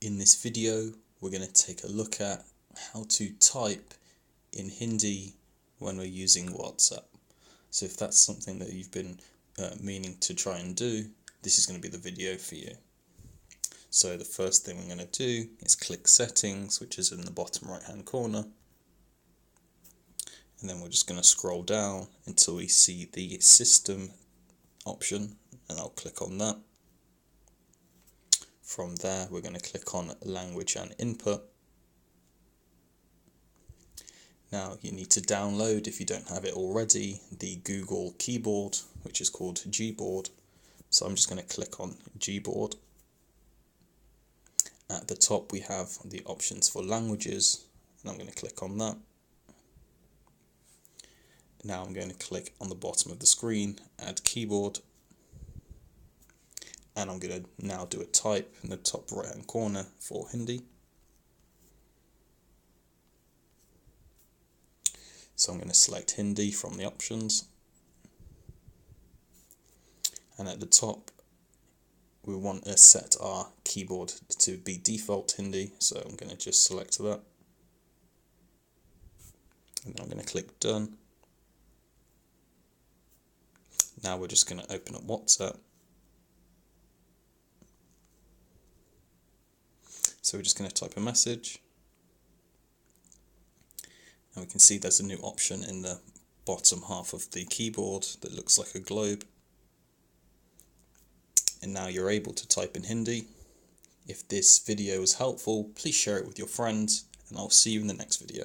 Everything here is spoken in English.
In this video, we're going to take a look at how to type in Hindi when we're using WhatsApp. So if that's something that you've been meaning to try and do, this is going to be the video for you. So the first thing we're going to do is click Settings, which is in the bottom right hand corner. And then we're just going to scroll down until we see the System option, and I'll click on that. From there, we're going to click on Language and Input. Now you need to download, if you don't have it already, the Google keyboard, which is called Gboard. So I'm just going to click on Gboard. At the top we have the options for languages, and I'm going to click on that. Now I'm going to click on the bottom of the screen, Add Keyboard. And I'm going to now do a type in the top right hand corner for Hindi. So I'm going to select Hindi from the options. And at the top, we want to set our keyboard to be default Hindi. So I'm going to just select that. And then I'm going to click Done. Now we're just going to open up WhatsApp. So we're just going to type a message, and we can see there's a new option in the bottom half of the keyboard that looks like a globe. And now you're able to type in Hindi. If this video was helpful, please share it with your friends, and I'll see you in the next video.